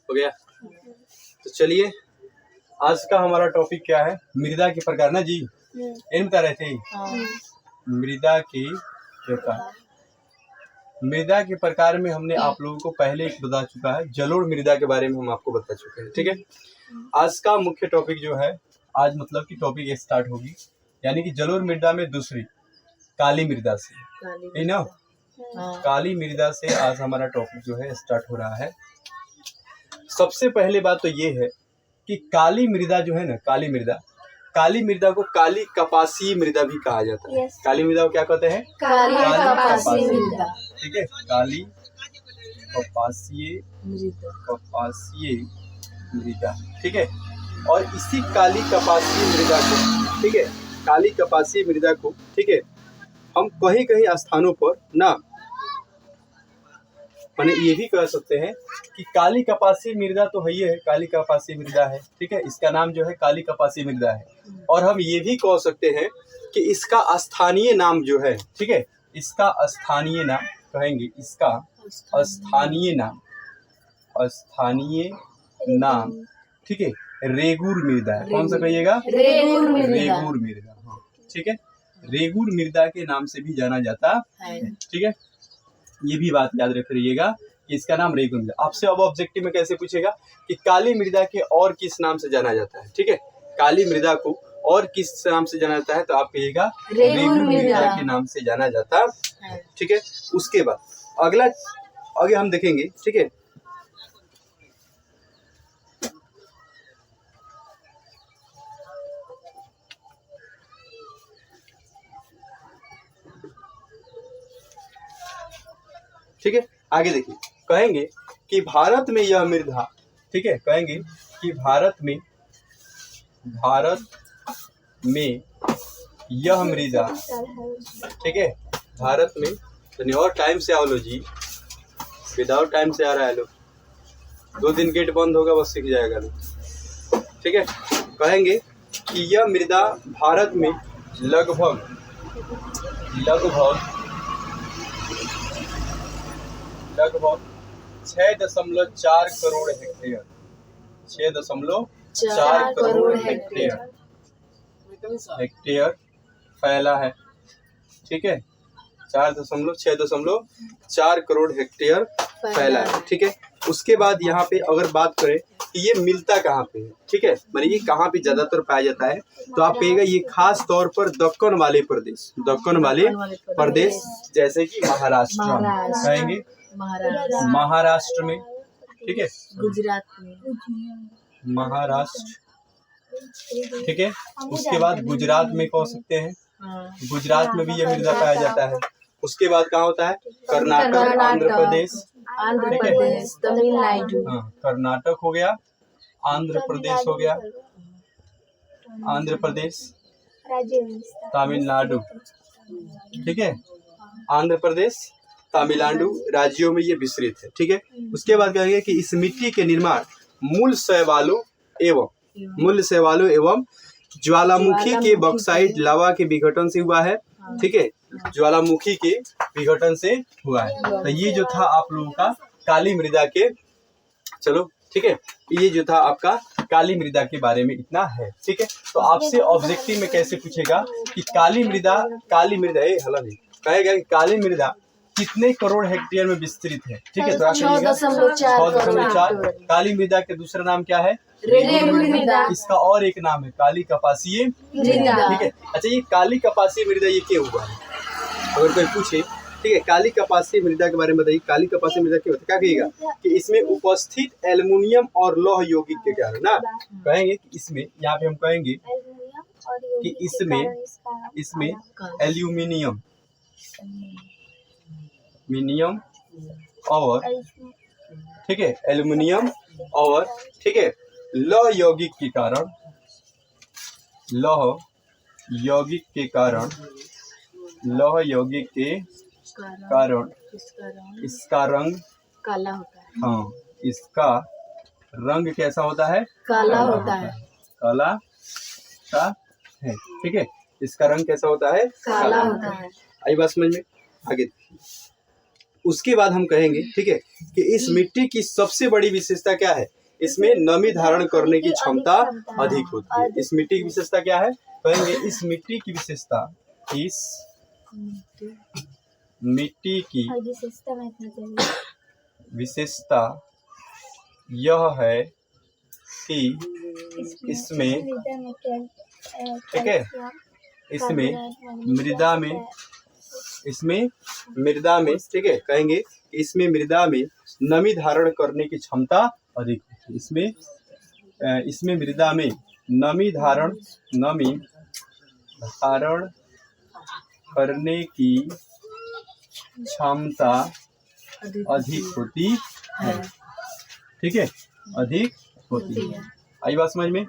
हो गया। तो चलिए आज का हमारा टॉपिक क्या है, मृदा के प्रकार ना जी। इन बता रहे थे मृदा के प्रकार। मृदा के प्रकार में हमने आप लोगों को पहले एक बता चुका है, जलोढ़ मृदा के बारे में हम आपको बता चुके हैं। ठीक है, आज का मुख्य टॉपिक जो है, आज मतलब कि टॉपिक स्टार्ट होगी, यानी कि जलोढ़ मृदा में दूसरी काली मृदा से, है ना। काली मृदा से आज हमारा टॉपिक जो है स्टार्ट हो रहा है। सबसे पहले बात तो ये है कि काली मृदा जो है ना, काली मृदा को काली कपासीय मृदा भी कहा जाता है। काली मृदा को क्या कहते हैं? काली कपासीय मृदा। ठीक है, काली कपासीय मृदा। ठीक है, और इसी काली कपासीय मृदा को, ठीक है, काली कपासीय मृदा को, ठीक है, हम कहीं कहीं स्थानों पर ना मैंने ये भी कह सकते हैं कि काली कपासीय मृदा तो है ही है, काली कपासीय मृदा है। ठीक है, इसका नाम जो है काली कपासीय मृदा है। और हम ये भी कह सकते हैं कि इसका स्थानीय नाम जो है, ठीक है, इसका स्थानीय नाम कहेंगे, इसका स्थानीय नाम, ठीक है, रेगुर मृदा है। कौन सा कहिएगा? रेगुर मृदा। हाँ, ठीक है, रेगुर मृदा के नाम से भी जाना जाता है। ठीक है, ये भी बात याद रख रखिएगा कि इसका नाम रेगुर मृदा। आपसे अब ऑब्जेक्टिव में कैसे पूछेगा कि काली मृदा के और किस नाम से जाना जाता है। ठीक है, काली मृदा को और किस नाम से जाना जाता है, तो आप कहिएगा रेगुर मृदा के नाम से जाना जाता है। ठीक है, उसके बाद अगला आगे हम देखेंगे। ठीक है, ठीक है, आगे देखिए, कहेंगे कि भारत में यह मृदा, ठीक है, कहेंगे कि भारत में यह मृदा, ठीक है, भारत में तो और टाइम से आओ लो जी, विदाउट टाइम से आ रहा है लो, 2 दिन गेट बंद होगा बस सीख जाएगा लो। ठीक है, कहेंगे कि यह मृदा भारत में लगभग 6.4 करोड़ हेक्टेयर, 6.4 करोड़ हेक्टेयर फैला है। ठीक है, 6.4 करोड़ हेक्टेयर फैला है। ठीक है, उसके बाद यहाँ पे अगर बात करें कि ये मिलता कहाँ पे है, ठीक है, माने ये कहाँ पे ज्यादातर पाया जाता है, तो आप कहिएगा ये खास तौर पर दक्कन वाले प्रदेश जैसे कि महाराष्ट्र, कहेंगे महाराष्ट्र में, ठीक है, गुजरात में, महाराष्ट्र, ठीक है, उसके बाद गुजरात में कह सकते हैं, गुजरात में भी यह मृदा पाया जाता है। उसके बाद कहाँ होता है? कर्नाटक, आंध्र प्रदेश, तमिलनाडु, हाँ, कर्नाटक हो गया, आंध्र प्रदेश हो गया, आंध्र प्रदेश, तमिलनाडु, ठीक है, आंध्र प्रदेश, तमिलनाडु राज्यों में ये विस्तृत है। ठीक है, उसके बाद कहेंगे कि इस मिट्टी के निर्माण मूल शैवालों एवं ज्वालामुखी के बॉक्साइट लावा के विघटन से हुआ है। ठीक है, ज्वालामुखी के विघटन से हुआ है। तो ये जो था आप लोगों का काली मृदा के, चलो ठीक है, ये जो था आपका काली मृदा के बारे में इतना है। ठीक है, तो आपसे ऑब्जेक्टिव में कैसे पूछेगा कि काली मृदा हला नहीं कहेगा कि काली मृदा कितने करोड़ हेक्टेयर में विस्तृत है। ठीक है, तो आप 6.4। काली मृदा के दूसरा नाम क्या है? रेगुर मृदा। इसका और एक नाम है काली कपासीय मृदा। ठीक है, अच्छा ये काली कपासीय मृदा ये क्या हुआ है, अगर कोई पूछे, ठीक है, काली कपासीय मृदा के बारे में बताइए, काली कपासीय मृदा क्या होता है? क्या कहिएगा कि इसमें उपस्थित एल्युमिनियम और लौह यौगिक के कारण ना, कहेंगे कि इसमें, यहाँ पे हम कहेंगे कि इसमें एल्यूमिनियम और, ठीक है, एल्युमिनियम और, ठीक है, लौह यौगिक के कारण इसका रंग काला होता है। हाँ, इसका रंग कैसा होता है? काला होता है, काला सा है। ठीक है, इसका रंग कैसा होता है? काला होता है। आई बात समझ में? आगे उसके बाद हम कहेंगे, ठीक है, कि इस मिट्टी की सबसे बड़ी विशेषता क्या है, इसमें नमी धारण करने की क्षमता अधिक होती है। इस मिट्टी की विशेषता क्या है, कहेंगे इस मिट्टी की विशेषता, इस मिट्टी की विशेषता यह है कि इसमें, ठीक है, इसमें मृदा में, ठीक है, कहेंगे इसमें मृदा में नमी धारण करने की क्षमता अधिक होती है। इसमें मृदा में नमी धारण करने की क्षमता अधिक होती है, ठीक है, अधिक होती है। आई बात समझ में?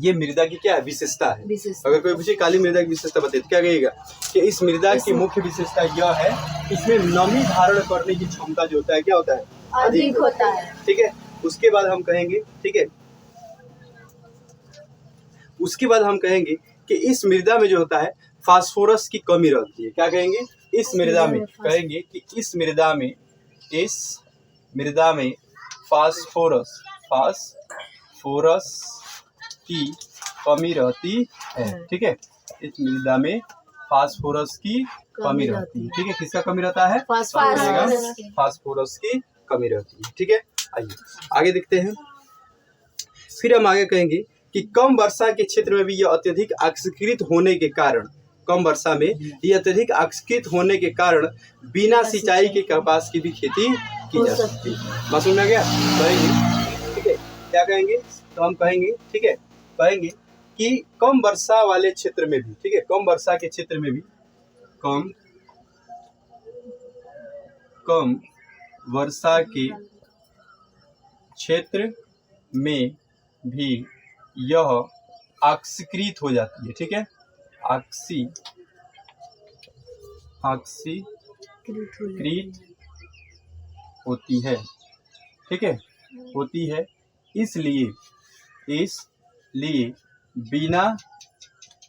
ये मृदा की क्या है, विशेषता है। अगर कोई पूछे काली मृदा की विशेषता बताइए तो क्या कहिएगा कि इस मृदा की मुख्य विशेषता यह है, इसमें नमी धारण करने की क्षमता जो होता है क्या होता है, अधिक होता है, ठीक है। उसके बाद हम कहेंगे, ठीक है, उसके बाद हम कहेंगे कि इस मृदा में जो होता है फास्फोरस की कमी रहती है। क्या कहेंगे, इस मृदा में, कहेंगे कि इस मृदा में फास्फोरस की कमी रहती है, ठीक है। इस मृदा में फास्फोरस की कमी रहती है, ठीक है। किसका कमी रहता है, फास्फोरस की कमी रहती है, ठीक है। आइए आगे देखते हैं। फिर हम आगे कहेंगे कि कम वर्षा के क्षेत्र में भी यह अत्यधिक ऑक्सीकृत होने के कारण, कम वर्षा में यह अत्यधिक ऑक्सीकृत होने के कारण बिना सिंचाई के कपास की भी खेती की जा सकती है। बात समझ में आ गया? कहेंगे, ठीक है, क्या कहेंगे, तो हम कहेंगे, ठीक है, कहेंगे कि कम वर्षा वाले क्षेत्र में भी, ठीक है, कम वर्षा के क्षेत्र में भी, कम वर्षा के क्षेत्र में भी यह ऑक्सीकृत हो जाती है, ठीक है, ऑक्सीकृत होती है, ठीक है, होती है। इसलिए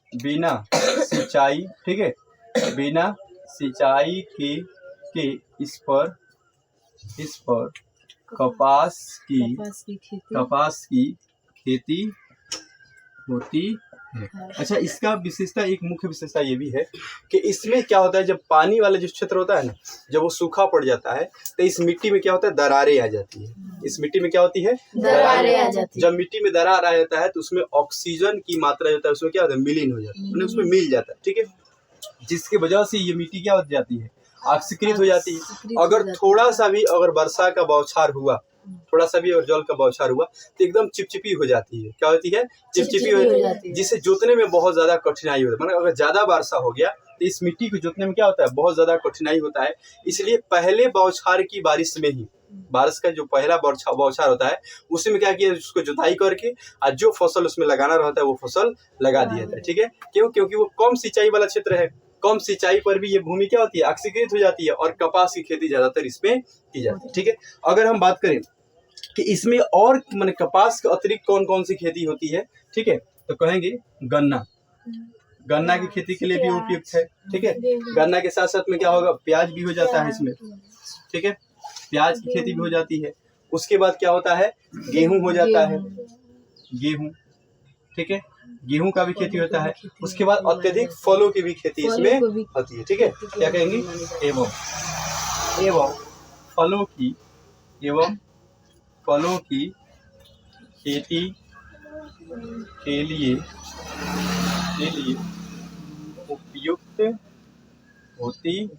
बिना सिंचाई, ठीक है, बिना सिंचाई के इस पर कपास की खेती होती है। अच्छा, इसका विशेषता, एक मुख्य विशेषता ये भी है कि इसमें क्या होता है, जब पानी वाला जो क्षेत्र होता है ना, जब वो सूखा पड़ जाता है तो इस मिट्टी में क्या होता है, दरारें आ जाती है। इस मिट्टी में क्या होती है, दरारें आ जाती है। जब मिट्टी में दरार आ जाता है तो उसमें ऑक्सीजन की मात्रा जो होता है उसमें क्या होता है, मिलीन हो जाता है, उसमें मिल जाता है, ठीक है, जिसकी वजह से ये मिट्टी क्या हो जाती है, ऑक्सीकृत हो जाती है। अगर थोड़ा सा भी अगर वर्षा का बौछार हुआ, थोड़ा सा भी और जल का बौछार हुआ तो एकदम चिपचिपी हो जाती है। क्या होती है, चिपचिपी हो जाती है, जिससे जोतने में बहुत ज्यादा कठिनाई होती है। मतलब अगर ज्यादा वर्षा हो गया तो इस मिट्टी को जोतने में क्या होता है, बहुत ज्यादा कठिनाई होता है। इसलिए पहले बौछार की बारिश में ही, बारिश का जो पहला बौछार होता है उसी में क्या किया, उसको जुताई करके और जो फसल उसमें लगाना रहता है वो फसल लगा दिया जाता है, ठीक है। क्यों? क्योंकि वो कम सिंचाई वाला क्षेत्र है। कम सिंचाई पर भी ये भूमि क्या होती है, ऑक्सीकृत हो जाती है और कपास की खेती ज्यादातर इसमें की जाती है, ठीक है। अगर हम बात करें कि इसमें और माने कपास के अतिरिक्त कौन कौन सी खेती होती है, ठीक है, तो कहेंगे गन्ना की खेती के लिए भी उपयुक्त है, ठीक है। गन्ना के साथ साथ में क्या होगा, प्याज भी हो जाता है इसमें, ठीक है, प्याज की खेती भी हो जाती है। उसके बाद क्या होता है, गेहूं हो जाता है, गेहूं, ठीक है, गेहूं का भी खेती होता है। उसके बाद अत्यधिक फलों की भी खेती इसमें होती है, ठीक है। क्या कहेंगे, एवं फलों की खेती के लिए उपयुक्त होती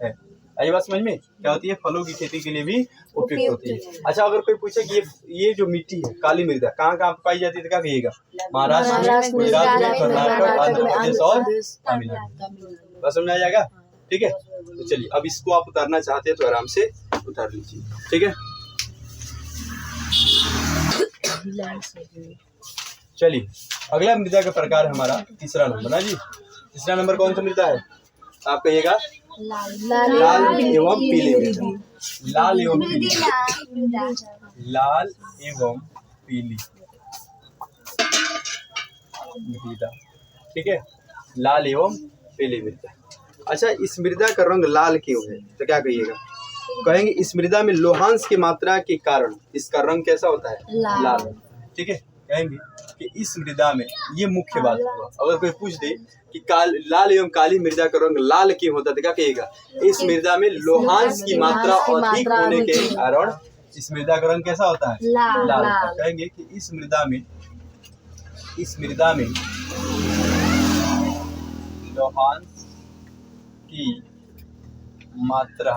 है। आई बात समझ में? क्या होती है, फलों की खेती के लिए भी उपयुक्त होती है। अच्छा, अगर कोई पूछे कि ये जो मिट्टी है काली मृदा कहाँ कहाँ पाई जाती है तो क्या कहिएगा, महाराष्ट्र, गुजरात, कर्नाटक, आंध्र प्रदेश और तमिलनाडु। बात समझ आ जाएगा, ठीक है। तो चलिए, अब इसको आप उतारना चाहते हैं तो आराम से उतार लीजिए, ठीक है। चलिए, अगला मृदा का प्रकार हमारा तीसरा नंबर ना जी। तीसरा नंबर कौन सा मृदा है, आप कहिएगा, लाल एवं पीले मृदा। लाल एवं पीली मृदा, ठीक है, लाल एवं पीली मृदा। अच्छा, इस मृदा का रंग लाल क्यों है तो क्या कहिएगा, कहेंगे इस मृदा में लोहांश की मात्रा के कारण इसका रंग कैसा होता है? लाल। ठीक है, कहेंगे कि इस मृदा में, ये मुख्य बात हुआ। अगर कोई पूछ दे कि लाल एवं काली मृदा का रंग लाल क्यों होता है तो क्या कहेगा? इस मृदा में लोहांश की मात्रा अधिक होने के कारण इस मृदा का रंग कैसा होता है? लाल। कहेंगे कि इस मृदा में लोहांश की मात्रा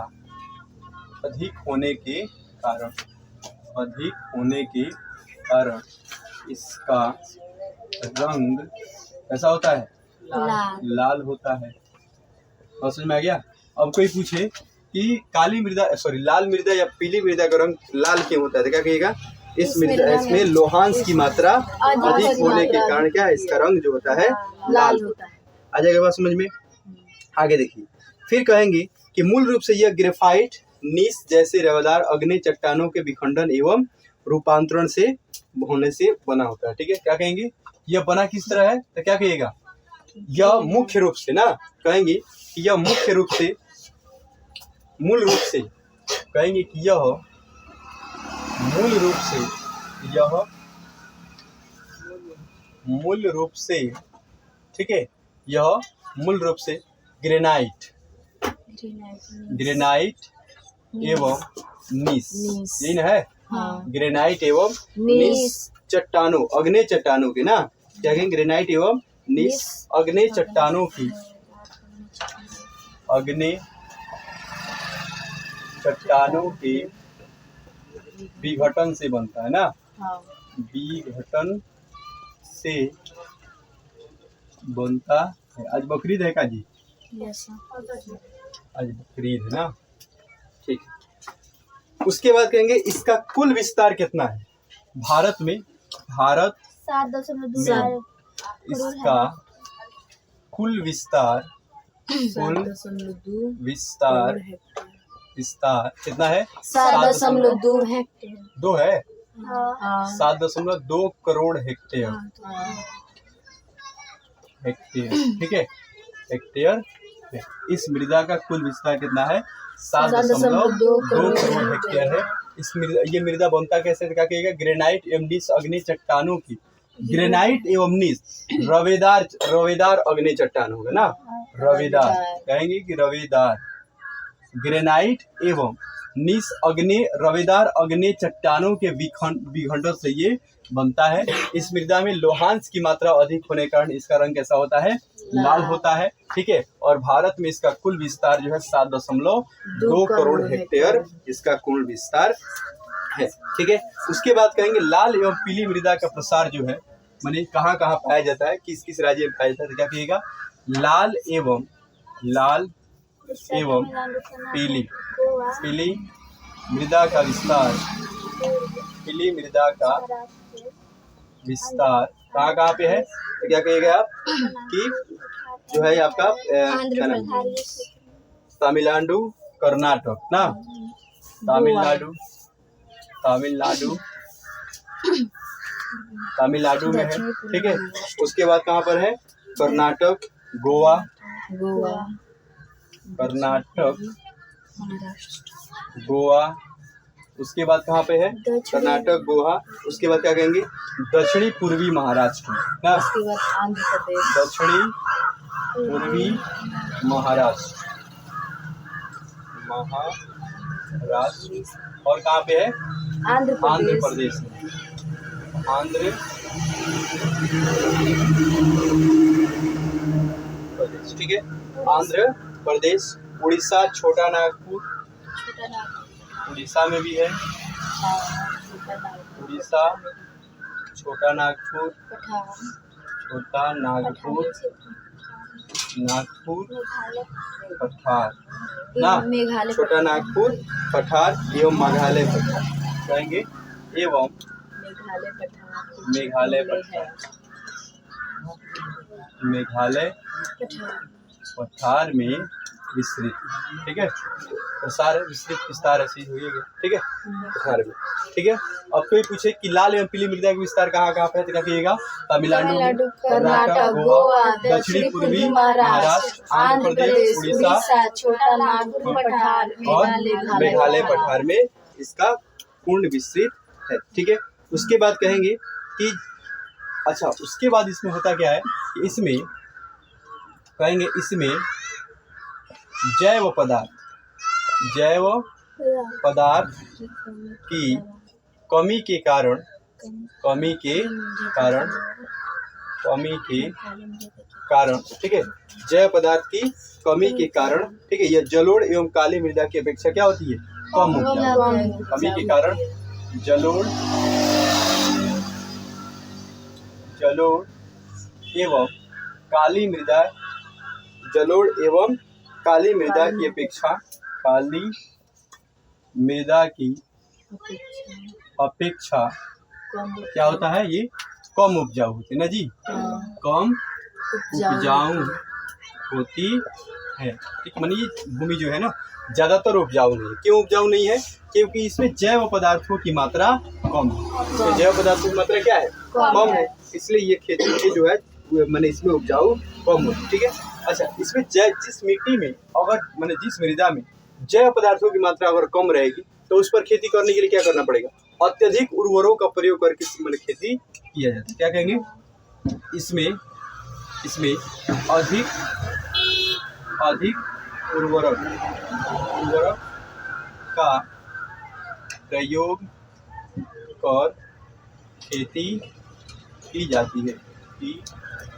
अधिक होने के कारण इसका रंग कैसा होता है? लाल होता है। और समझ में आ गया? अब कोई पूछे कि लाल मृदा या पीली मृदा का रंग लाल क्यों होता है तो क्या कहेगा? इसमें लोहांश की मात्रा अधिक होने के कारण क्या है? इसका रंग जो होता है लाल होता है। आ जाएगा बात समझ में? आगे देखिए, फिर कहेंगे कि मूल रूप से यह ग्रेफाइट नीस जैसे रेवादार अग्नि चट्टानों के विखंडन एवं रूपांतरण से होने से बना होता है। ठीक है, क्या कहेंगे? यह बना किस तरह है तो क्या कहेगा? यह मुख्य रूप से ना, कहेंगे कि यह मूल रूप से ग्रेनाइट एवं नीस, यही ना है? ग्रेनाइट एवं नीस चट्टानों, अग्नि चट्टानों के ना, क्या कहेंगे? ग्रेनाइट एवं नीस अग्नि चट्टानों के विघटन से बनता है ना। विघटन से बनता है। आज बकरीद है का जी? आज बकरीद है ना। ठीक, उसके बाद कहेंगे इसका कुल विस्तार कितना है भारत में? 7.2 इसका कुल विस्तार कितना है? 7.2 हेक्टेयर। 2 है? 7.2 करोड़ हेक्टेयर। ठीक है, हेक्टेयर। इस मृदा का कुल विस्तार कितना है? 7.2 करोड़ हेक्टेयर है। ये मृदा बनता कैसे? क्या कहेगा? ग्रेनाइट एवं नीस अग्नि चट्टानों की। ग्रेनाइट एवं नीस रवेदार अग्नि चट्टान होगा ना, रवेदार। कहेंगे कि रवेदार ग्रेनाइट एवं नीस रवेदार अग्नि चट्टानों के विखंडन से ये बनता है। इस मृदा में लोहांश की मात्रा अधिक होने के कारण इसका रंग कैसा होता है? लाल होता है। ठीक है, और भारत में इसका कुल विस्तार जो है 7.2 करोड़ हेक्टेयर इसका कुल विस्तार है। ठीक है, उसके बाद कहेंगे लाल एवं पीली मृदा का प्रसार जो है माने कहाँ कहाँ पाया जाता है, किस किस राज्य में पाया जाता है तो क्या कहिएगा? लाल एवं पीली मृदा का विस्तार कहाँ कहाँ पे है तो क्या कहिएगा आप? कि जो है आपका तमिलनाडु, कर्नाटक ना, तमिलनाडु में है। ठीक है, उसके बाद कहाँ पर है? कर्नाटक, गोवा, उसके बाद कहाँ पे है? कर्नाटक, गोवा। उसके बाद क्या कहेंगे? दक्षिणी पूर्वी महाराष्ट्र ना, दक्षिणी पूर्वी महाराष्ट्र। और कहाँ पे है? आंध्र प्रदेश में। ठीक है, आंध्र प्रदेश, उड़ीसा, छोटा नागपुर, उड़ीसा में भी है। उड़ीसा, छोटा नागपुर, पठार ना, छोटा नागपुर, पठार एवं मेघालय पठार कहेंगे, एवं मेघालय पठार में विस्तृत। ठीक है, प्रसार विस्तृत विस्तार ऐसे ही होइएगा। ठीक है, प्रसार में। ठीक है, अब कोई पूछे कि लाल एवं पीली मृदा का विस्तार कहाँ कहाँ पे है, तो क्या कहिएगा? तमिलनाडु, कर्नाटक, गोवा, दक्षिणी पूर्वी महाराष्ट्र, आंध्र प्रदेश, उड़ीसा, छोटा नागपुर, पठार, और मेघालय पठार में इसका पूर्ण विस्तृत है। ठीक है, उसके बाद कहेंगे कि अच्छा, उसके बाद इसमें होता क्या है कि इसमें कहेंगे इसमें जैव पदार्थ की कमी के कारण ठीक है, जैव पदार्थ की कमी के कारण, ठीक है, यह जलोढ़ एवं काली मृदा की अपेक्षा क्या होती है? कम उपजाऊ। कमी के कारण जलोढ़ एवं काली मृदा की अपेक्षा क्या होता है? ये कम उपजाऊ होती है ना जी, कम उपजाऊ होती है। ठीक, मानी ये भूमि जो है ना ज्यादातर उपजाऊ नहीं है। क्यों उपजाऊ नहीं है? क्योंकि इसमें जैव पदार्थों की मात्रा कम है। इसमें जैव पदार्थों की मात्रा क्या है? कम है, इसलिए ये खेती के जो है मैंने इसमें उपजाऊ कम होती। ठीक है, अच्छा, इसमें जिस मिट्टी में अगर मैंने जिस मृदा में जैव पदार्थों की मात्रा अगर कम रहेगी तो उस पर खेती करने के लिए क्या करना पड़ेगा? अत्यधिक उर्वरकों का प्रयोग करके मैंने खेती किया जाता है। क्या कहेंगे? इसमें अधिक उर्वरक का प्रयोग कर खेती की जाती है।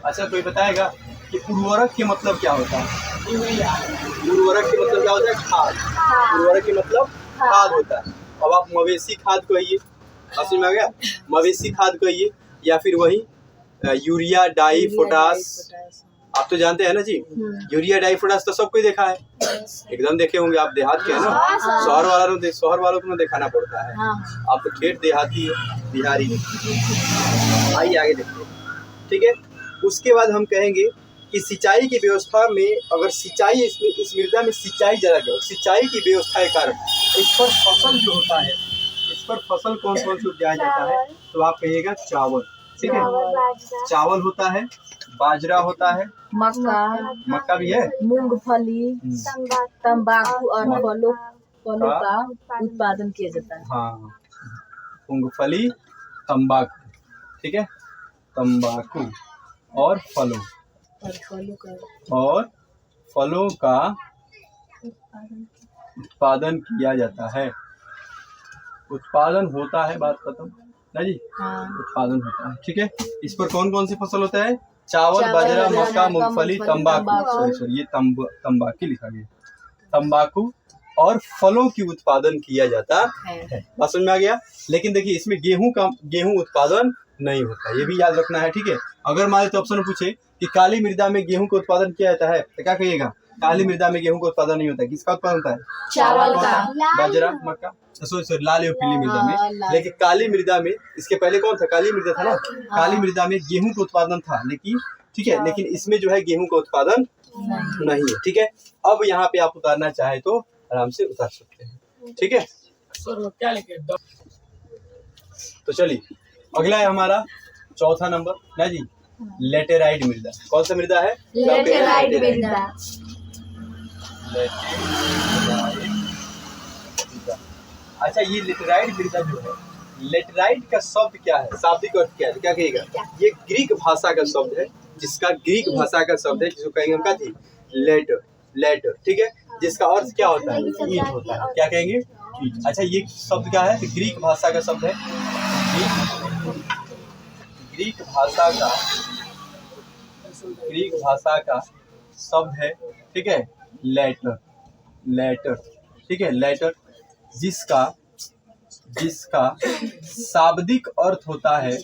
अच्छा, कोई बताएगा कि उर्वरक के मतलब क्या होता है? उर्वरक के मतलब क्या होता है? खाद। उर्वरक के मतलब खाद होता है। अब आप मवेशी खाद कहिए, समझ में आ गया? मवेशी खाद कहिए, या फिर वही यूरिया, डाई, पोटास। आप तो जानते हैं ना जी, यूरिया, डाई, पोटास तो सबको देखा है, एकदम देखे होंगे। आप देहात के हैं ना, शहर वालों को दिखाना पड़ता है। आप तो ठेठ देहाती है, बिहारी। आइए आगे देखते हैं। ठीक है, उसके बाद हम कहेंगे कि सिंचाई की व्यवस्था में अगर सिंचाई इस मृदा में सिंचाई ज़्यादा करो, सिंचाई की व्यवस्था के कारण इस पर फसल जो होता है, इस पर फसल कौन कौन से उपजाया जाता है? तो आप कहिएगा चावल। ठीक है, चावल होता है, बाजरा होता है, मक्का भी है, मूंगफली, तंबाकू और फलों का उत्पादन किया जाता है। हाँ, मूंगफली, तंबाकू। ठीक है, तंबाकू और फलों का उत्पादन किया जाता है। उत्पादन होता है, बात खत्म ना जी। उत्पादन होता है। ठीक है, इस पर कौन कौन सी फसल होता है? चावल, बाजरा, मक्का, मूंगफली, तंबाकू। सॉरी, ये तंबाकू लिखा गया। तंबाकू और फलों की उत्पादन किया जाता है। बात समझ में आ गया? लेकिन देखिए, इसमें गेहूं उत्पादन नहीं होता, ये भी याद रखना है। ठीक है, अगर मान तो ऑप्शन में पूछे कि काली मृदा में गेहूं का उत्पादन किया जाता है, तो क्या कहिएगा? काली मृदा में गेहूं का उत्पादन नहीं होता है। किसका उत्पादन होता है? चावल का, बाजरा, मक्का, सॉरी लाल एवं पीली मृदा में। लेकिन काली मृदा में, इसके पहले कौन था? काली मृदा था ना। काली मृदा में गेहूं का उत्पादन था, लेकिन ठीक है, लेकिन इसमें जो है गेहूं का उत्पादन नहीं है। ठीक है, अब यहाँ पे आप उतारना चाहे तो आराम से उतार सकते हैं। ठीक है, तो चलिए अगला है हमारा चौथा नंबर ना जी, लेटेराइट मृदा। कौन सा मृदा है? लेटेराइट मृदा। अच्छा, ये लेटेराइट मृदा जो है, लेटेराइट का शब्द क्या है? शाब्दिक अर्थ क्या है? क्या कहेगा? ये ग्रीक भाषा का शब्द है, जिसको कहेंगे हम क्या थी? लेटर। ठीक है, जिसका अर्थ क्या होता है? ईंट होता है। क्या कहेंगे? ईंट। अच्छा, ये शब्द क्या है? ग्रीक भाषा का शब्द है। ग्रीक भाषा का शब्द है। ठीक है, लेटर। ठीक है, लेटर, जिसका शाब्दिक अर्थ होता है,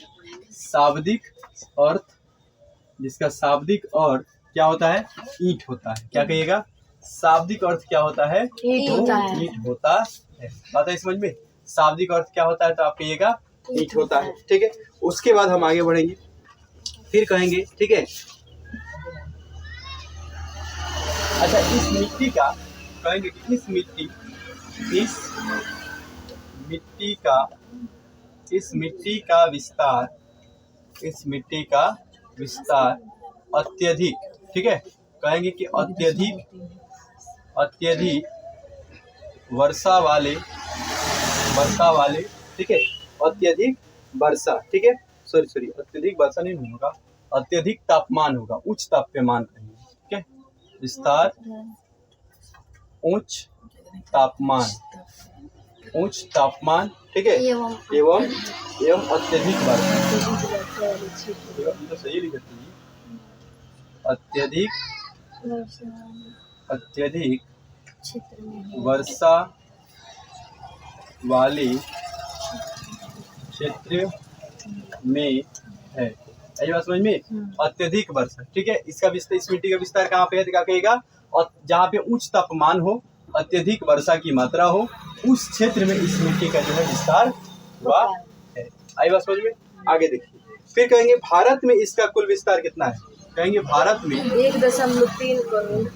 जिसका शाब्दिक अर्थ क्या होता है? ईंट होता है। क्या कहिएगा? शाब्दिक अर्थ क्या होता है? ईंट होता है। ईंट होता है। बात है समझ में? शाब्दिक अर्थ क्या होता है? तो आप कहिएगा ईंट होता है। ठीक है, उसके बाद हम आगे बढ़ेंगे, फिर कहेंगे। ठीक है, अच्छा, इस मिट्टी का कहेंगे कि इस मिट्टी का विस्तार अत्यधिक, ठीक है, कहेंगे कि अत्यधिक वर्षा वाले, ठीक है, अत्यधिक वर्षा, ठीक है, सॉरी अत्यधिक वर्षा नहीं होगा, अत्यधिक तापमान होगा, उच्च तापमान कहेंगे, ठीक है, विस्तार उच्च तापमान, ठीक है, एवं अत्यधिक वर्षा, तो सही लिखती है, अत्यधिक वर्षा वाले क्षेत्र में है। ये बात समझ में, अत्यधिक वर्षा, ठीक है, इसका विस्तार, इस मिट्टी का विस्तार कहाँ पे है, क्या कहेगा, और जहाँ पे उच्च तापमान हो, अत्यधिक वर्षा की मात्रा हो, उस क्षेत्र में इस मिट्टी का जो है विस्तार हुआ है। आई बात समझ में। आगे देखिए, फिर कहेंगे भारत में इसका कुल विस्तार कितना है, कहेंगे भारत में 1.3 करोड़,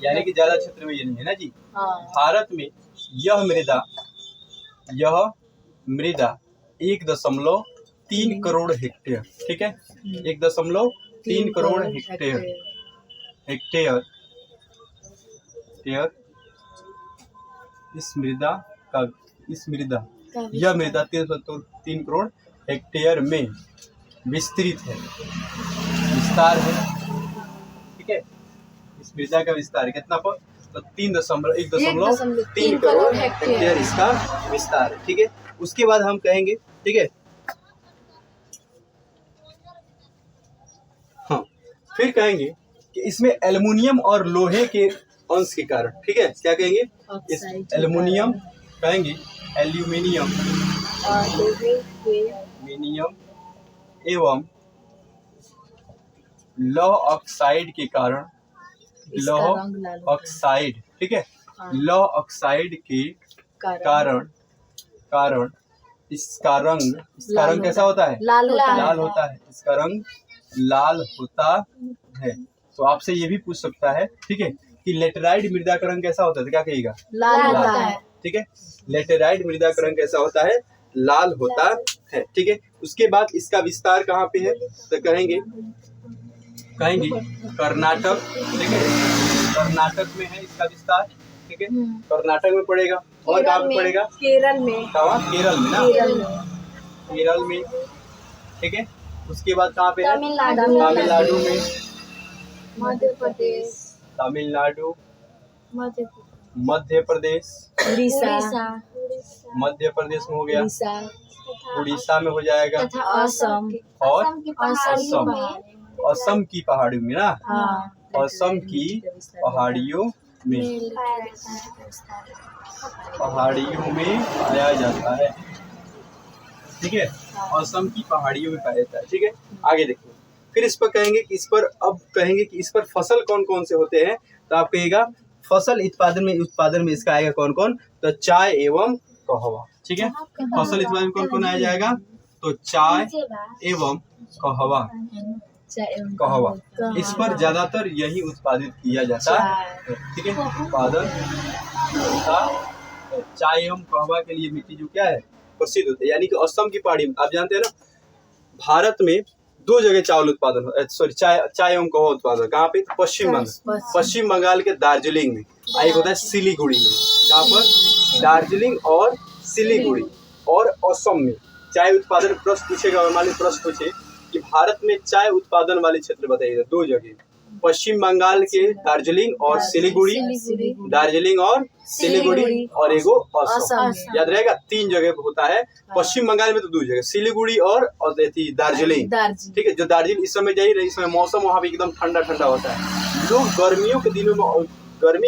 यानी कि ज्यादा क्षेत्र में ये नहीं है ना जी। हाँ। भारत में यह मृदा 1.3 करोड़ हेक्टेयर, ठीक है, 1.3 करोड़ हेक्टेयर इस मृदा यह मृदा 3 करोड़ हेक्टेयर में विस्तृत है, विस्तार है, ठीक है, इस मृदा का विस्तार कितना पर, तो 1.3 करोड़ हेक्टेयर इसका विस्तार है, ठीक है। उसके बाद हम कहेंगे, ठीक है, हाँ, फिर कहेंगे कि इसमें एल्युमिनियम और लोहे के अंश के कारण, ठीक है, क्या कहेंगे, इस एल्युमिनियम, कहेंगे एल्यूमिनियम एवं लौह ऑक्साइड के कारण, ठीक है, लौह ऑक्साइड के कारण इसका रंग कैसा होता है, लाल होता है, इसका रंग लाल होता है। तो आपसे ये भी पूछ सकता है, ठीक है, कि लेटेराइट मृदा का रंग कैसा होता है, तो क्या कहिएगा, लाल होता है, ठीक है, लेटेराइट मृदा का रंग कैसा होता है, लाल होता है, ठीक है। उसके बाद इसका विस्तार कहाँ पे है, तो कहेंगे कर्नाटक, ठीक है, कर्नाटक में है इसका विस्तार, ठीक है, कर्नाटक में पड़ेगा, और कहाँ पे पड़ेगा, केरल में, केरल में ना, केरल में, ठीक है। उसके बाद कहाँ पे है, तमिलनाडु में, तमिलनाडु, मध्य प्रदेश, मध्य प्रदेश में हो गया, उड़ीसा में हो जाएगा, असम, और असम की पहाड़ियों में ना, असम की पहाड़ियों में पाया जाता है, ठीक है, असम की पहाड़ियों में पाया जाता है, ठीक है। आगे देखो, फिर इस पर कहेंगे कि इस पर फसल कौन कौन से होते हैं, तो आप कहिएगा फसल उत्पादन में इसका आएगा कौन कौन, तो चाय एवं कहवा, ठीक है, फसल उत्पादन में कौन कौन आ जाएगा, तो चाय एवं कहवा, इस पर ज्यादातर यही उत्पादित किया जाता है, ठीक है, उत्पादन चाय एवं कहवा के लिए मिट्टी जो क्या है, प्रसिद्ध होते हैं, यानी कि असम की पहाड़ी में, आप जानते हैं ना, भारत में 2 जगह चावल उत्पादन, चाय एवं कहवा उत्पादन, कहाँ पे, पश्चिम बंगाल के दार्जिलिंग में, एक होता है सिलीगुड़ी में, कहाँ पर, दार्जिलिंग और सिलीगुड़ी, और असम में चाय उत्पादन। प्रश्न पूछेगा, मान लीजिए प्रश्न पूछे कि भारत में चाय उत्पादन वाले क्षेत्र बताइए, 2 जगह, पश्चिम बंगाल के दार्जिलिंग और सिलीगुड़ी, दार्जिलिंग और सिलीगुड़ी, और एगो असम, याद रहेगा, 3 जगह होता है। पश्चिम बंगाल में तो 2 जगह, सिलीगुड़ी और दार्जिलिंग, ठीक है, जो दार्जिलिंग इस समय जाइए, इस समय मौसम वहाँ पे एकदम ठंडा ठंडा होता है, लोग गर्मी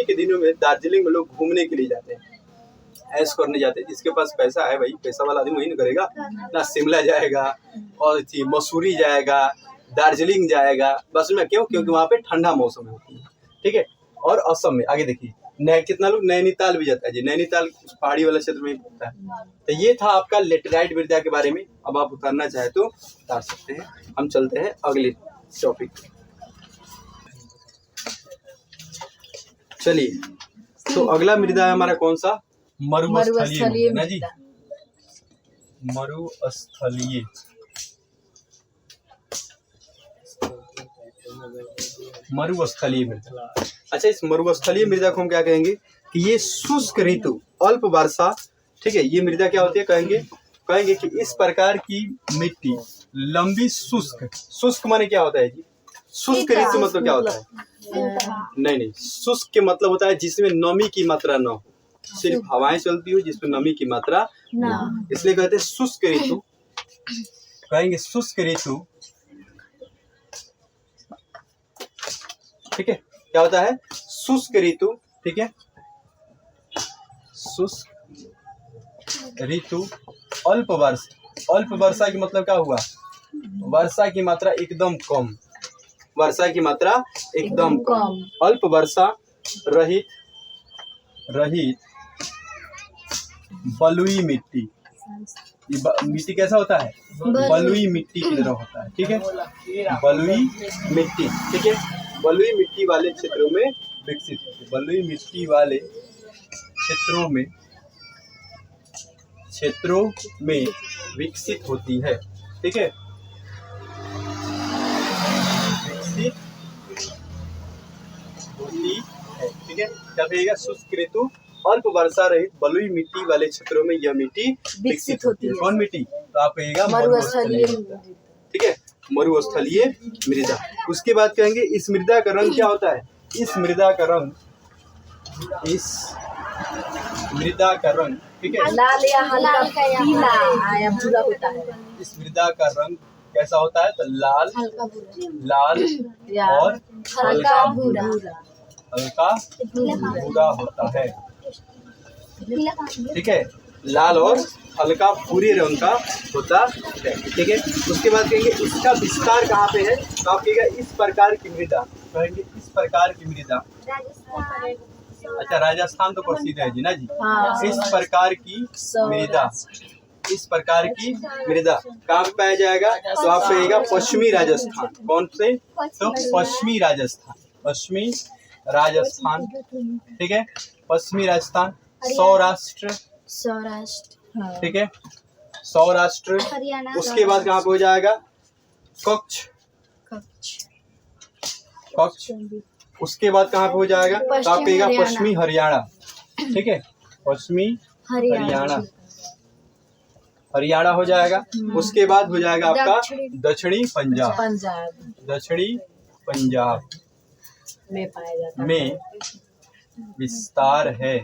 के दिनों में दार्जिलिंग में लोग घूमने के लिए जाते हैं, ऐश करने जाते हैं, जिसके पास पैसा है, भाई पैसा वाला आदमी वही ना करेगा ना, शिमला जाएगा और मसूरी जाएगा, दार्जिलिंग जाएगा, बस में क्यों, क्योंकि वहाँ पे ठंडा मौसम होती है, ठीक है। और असम में आगे देखिए, कितना लोग नैनीताल भी जाता है जी, नैनीताल पहाड़ी वाला क्षेत्र में होता है। तो ये था आपका लेटेराइट मृदा के बारे में। अब आप उतारना चाहे तो उतार सकते हैं। हम चलते हैं अगले टॉपिक। चलिए, तो अगला मृदा है हमारा कौन सा? मरुस्थलीय मरुस्थलीय मृदा ना जी, मृदा। मरुस्थलीय। मरुस्थलीय मृदा। अच्छा, इस मरुस्थलीय मृदा को हम क्या कहेंगे कि ये शुष्क ऋतु, अल्प वर्षा, ठीक है, ये मृदा क्या होती है? कहेंगे कि इस प्रकार की मिट्टी लंबी शुष्क, शुष्क माने क्या होता है जी? शुष्क ऋतु मतलब क्या होता है? नहीं, शुष्क के मतलब होता है जिसमें नमी की मात्रा न हो, सिर्फ हवाएं चलती हो, जिसमें नमी की मात्रा न हो, इसलिए कहते हैं शुष्क ऋतु। कहेंगे शुष्क ऋतु, ठीक है, क्या होता है? शुष्क ऋतु, ठीक है, शुष्क ऋतु, अल्प वर्षा। अल्प वर्षा की मतलब क्या हुआ? वर्षा की मात्रा एकदम कम, वर्षा की मात्रा एकदम कम। अल्प वर्षा रहित बलुई मिट्टी। मिट्टी कैसा होता है? बलुई मिट्टी की तरह होता है, ठीक है, बलुई मिट्टी, ठीक है, बलुई मिट्टी वाले क्षेत्रों में विकसित होती है। बलुई मिट्टी वाले क्षेत्रों में विकसित होती है, ठीक है, विकसित होती है, ठीक है। क्या कहिएगा? शुष्क ऋतु, अल्प वर्षा रहित बलुई मिट्टी वाले क्षेत्रों में यह मिट्टी विकसित होती है। कौन मिट्टी? तो आप कहिएगा मरुस्थलीय, ठीक है, मरुस्थलीय मृदा। उसके बाद कहेंगे इस मृदा का रंग क्या होता है? इस मृदा का रंग, ठीक है, लाल या हल्का पीला या भूरा होता है। इस मृदा का रंग कैसा होता है? तो लाल या और हल्का भूरा होता है, ठीक है, लाल और हल्का भूरे रंग का होता है, ठीक है। उसके बाद कहेंगे इसका विस्तार कहाँ पे है? तो आप कहेंगे इस प्रकार की मृदा, कहेंगे इस प्रकार की मृदा। अच्छा, राजस्थान तो प्रसिद्ध है जी ना जी। हाँ। इस प्रकार की मृदा कहाँ पे पाया जाएगा? तो आप कहिएगा पश्चिमी राजस्थान। कौन से? तो पश्चिमी राजस्थान, ठीक है, पश्चिमी राजस्थान, सौराष्ट्र, ठीक है, सौराष्ट्र। उसके बाद कहाँ पे हो जाएगा? कच्छ। उसके बाद कहाँ पे हो जाएगा? तो आप कहिएगा पश्चिमी हरियाणा, ठीक है, पश्चिमी हरियाणा हो जाएगा। उसके बाद हो जाएगा आपका दक्षिणी पंजाब में पाया जाता में विस्तार है,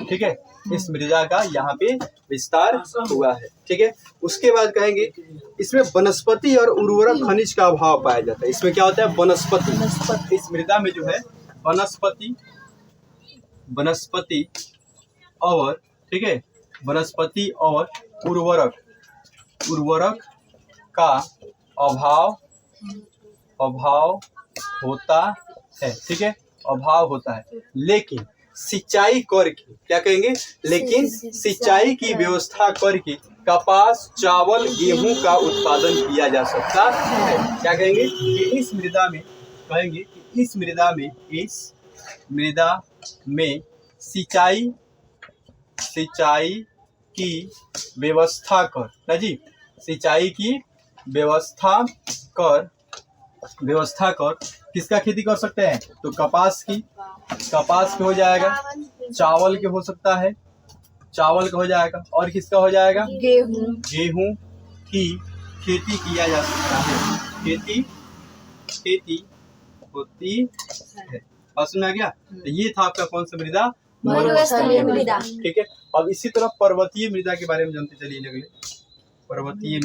ठीक है, इस मृदा का यहाँ पे विस्तार हुआ है, ठीक है। उसके बाद कहेंगे इसमें वनस्पति और उर्वरक खनिज का अभाव पाया जाता है। इसमें क्या होता है? वनस्पति। इस मृदा में जो है वनस्पति और, ठीक है, वनस्पति और उर्वरक का अभाव होता है, ठीक है, अभाव होता है। लेकिन सिंचाई करके, क्या कहेंगे? लेकिन सिंचाई की व्यवस्था करके कपास, चावल, गेहूं का उत्पादन किया जा सकता है। क्या कहेंगे? कि इस मृदा में, कहेंगे कि इस मृदा में सिंचाई की व्यवस्था कर, ना जी, सिंचाई की व्यवस्था कर किसका खेती कर सकते हैं? तो कपास के हो जाएगा, चावल के हो सकता है, चावल का हो जाएगा, और किसका हो जाएगा? गेहूं की खेती किया जा सकता है, खेती होती है। और सुना गया? तो ये था आपका कौन सा मृदा? मरुस्थलीय मृदा। ठीक है। अब इसी तरह पर्वतीय मृदा के बारे में जानते चलिए अगले। पर्वतीय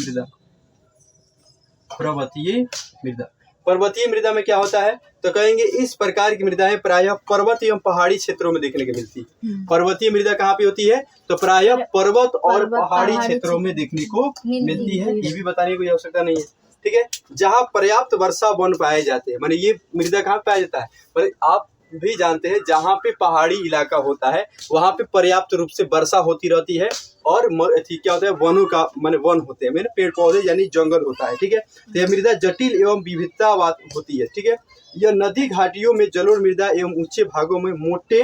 मृदा में क्या होता है? तो कहेंगे इस प्रकार की मृदाएं प्रायः पर्वत एवं पहाड़ी क्षेत्रों में देखने को मिलती है। पर्वतीय मृदा कहाँ पे होती है? तो प्रायः पर्वत और पहाड़ी क्षेत्रों में देखने को मिलती है। ये भी बताने की कोई आवश्यकता नहीं है, ठीक है। जहाँ पर्याप्त वर्षा वन पाए जाते हैं, माने ये मृदा कहाँ पाया जाता है? पर आप भी जानते हैं, जहाँ पे पहाड़ी इलाका होता है वहाँ पे पर्याप्त रूप से वर्षा होती रहती है और क्या होता है, वनों का माने वन होते हैं, मैंने पेड़ पौधे यानी जंगल होता है। ठीक है, तो यह मृदा जटिल एवं विविधता होती है। ठीक है, यह नदी घाटियों में जलोढ़ मृदा एवं ऊंचे भागों में मोटे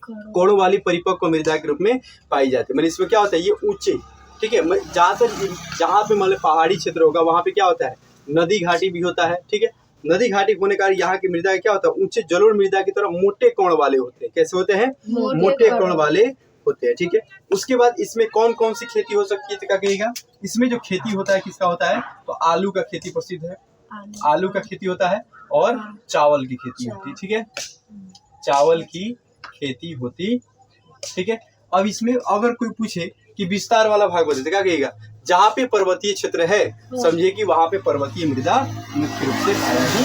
कोणों वाली परिपक्व मृदा के रूप में पाई जाती है। मैंने इसमें क्या होता है, ये ऊंचे, ठीक है, जहाँ पे मतलब पहाड़ी क्षेत्र होगा वहाँ पे क्या होता है, नदी घाटी भी होता है। ठीक है, नदी घाटी होने का यहाँ की मृदा क्या होता है, ऊंचे जलोढ़ मृदा की तरह मोटे कोण वाले होते हैं। कैसे होते हैं, मोटे कोण वाले होते हैं। ठीक है, उसके बाद इसमें कौन कौन सी खेती हो सकती है, क्या कहिएगा? इसमें जो खेती होता है किसका होता है, तो आलू का खेती प्रसिद्ध है, आलू का खेती होता है और चावल की खेती होती है। ठीक है, चावल की खेती होती। ठीक है, अब इसमें अगर कोई पूछे कि विस्तार वाला भाग बता, क्या कहिएगा? जहाँ पे पर्वतीय क्षेत्र है समझिए कि वहां पे पर्वतीय मृदा मुख्य रूप से पाया ही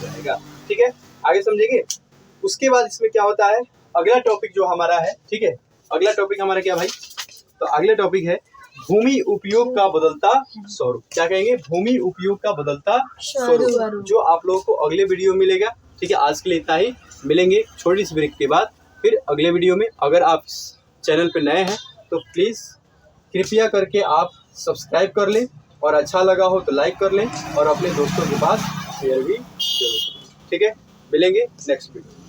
जाएगा। ठीक है, आगे समझेंगे। उसके बाद इसमें क्या होता है, अगला टॉपिक जो हमारा है, ठीक है, अगला टॉपिक हमारा क्या भाई, तो अगला टॉपिक है भूमि उपयोग का बदलता स्वरूप। क्या कहेंगे, भूमि उपयोग का बदलता स्वरूप, जो आप लोगों को अगले वीडियो में मिलेगा। ठीक है, आज के लिए इतना ही, मिलेंगे छोटी सी ब्रेक के बाद फिर अगले वीडियो में। अगर आप चैनल पे नए हैं तो प्लीज़ कृपया करके आप सब्सक्राइब कर लें और अच्छा लगा हो तो लाइक कर लें और अपने दोस्तों के पास शेयर भी जरूर करें। ठीक है, मिलेंगे नेक्स्ट वीडियो।